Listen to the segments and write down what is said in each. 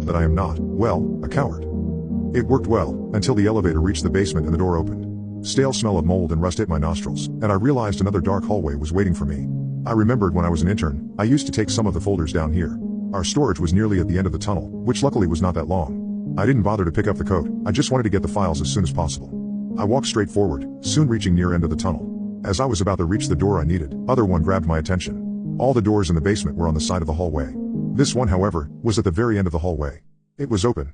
that I am not, well, a coward. It worked well, until the elevator reached the basement and the door opened. Stale smell of mold and rust hit my nostrils, and I realized another dark hallway was waiting for me. I remembered when I was an intern, I used to take some of the folders down here. Our storage was nearly at the end of the tunnel, which luckily was not that long. I didn't bother to pick up the coat, I just wanted to get the files as soon as possible. I walked straight forward, soon reaching near end of the tunnel. As I was about to reach the door I needed, other one grabbed my attention. All the doors in the basement were on the side of the hallway. This one, however, was at the very end of the hallway. It was open.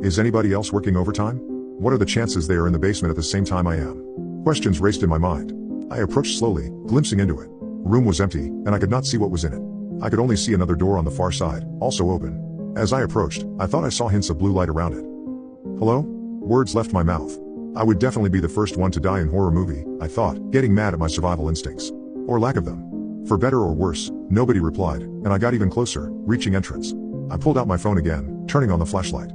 Is anybody else working overtime? What are the chances they are in the basement at the same time I am? Questions raced in my mind. I approached slowly, glimpsing into it. The room was empty, and I could not see what was in it. I could only see another door on the far side, also open. As I approached, I thought I saw hints of blue light around it. Hello? Words left my mouth. I would definitely be the first one to die in horror movie, I thought, getting mad at my survival instincts. Or lack of them. For better or worse, nobody replied, and I got even closer, reaching entrance. I pulled out my phone again, turning on the flashlight.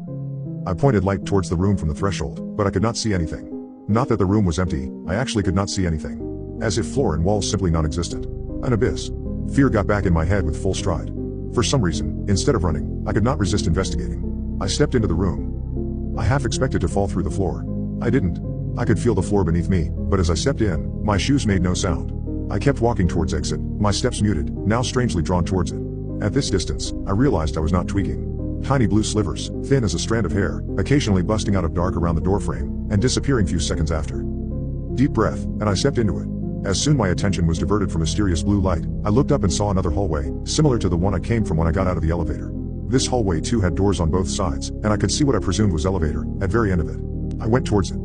I pointed light towards the room from the threshold, but I could not see anything. Not that the room was empty, I actually could not see anything. As if floor and walls simply non-existent. An abyss. Fear got back in my head with full stride. For some reason, instead of running, I could not resist investigating. I stepped into the room. I half expected to fall through the floor. I didn't. I could feel the floor beneath me, but as I stepped in, my shoes made no sound. I kept walking towards exit, my steps muted, now strangely drawn towards it. At this distance, I realized I was not tweaking. Tiny blue slivers, thin as a strand of hair, occasionally busting out of dark around the doorframe, and disappearing few seconds after. Deep breath, and I stepped into it. As soon my attention was diverted from mysterious blue light, I looked up and saw another hallway, similar to the one I came from when I got out of the elevator. This hallway too had doors on both sides, and I could see what I presumed was elevator, at very end of it. I went towards it.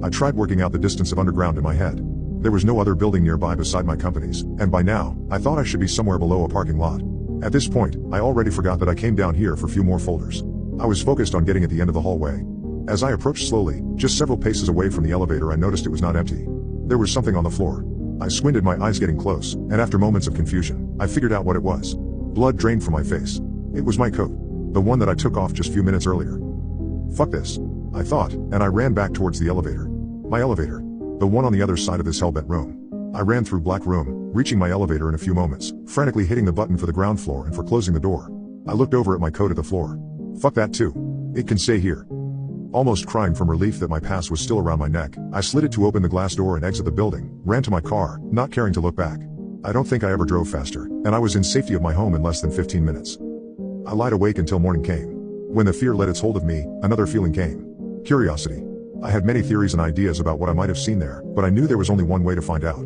I tried working out the distance of underground in my head. There was no other building nearby beside my company's, and by now, I thought I should be somewhere below a parking lot. At this point, I already forgot that I came down here for a few more folders. I was focused on getting at the end of the hallway. As I approached slowly, just several paces away from the elevator, I noticed it was not empty. There was something on the floor. I squinted, my eyes getting close, and after moments of confusion, I figured out what it was. Blood drained from my face. It was my coat. The one that I took off just a few minutes earlier. Fuck this, I thought, and I ran back towards the elevator. My elevator. The one on the other side of this hellbent room. I ran through black room, reaching my elevator in a few moments, frantically hitting the button for the ground floor and for closing the door. I looked over at my coat at the floor. Fuck that too. It can stay here. Almost crying from relief that my pass was still around my neck, I slid it to open the glass door and exit the building, ran to my car, not caring to look back. I don't think I ever drove faster, and I was in safety of my home in less than 15 minutes. I lied awake until morning came. When the fear let its hold of me, another feeling came. Curiosity. I had many theories and ideas about what I might have seen there, but I knew there was only one way to find out.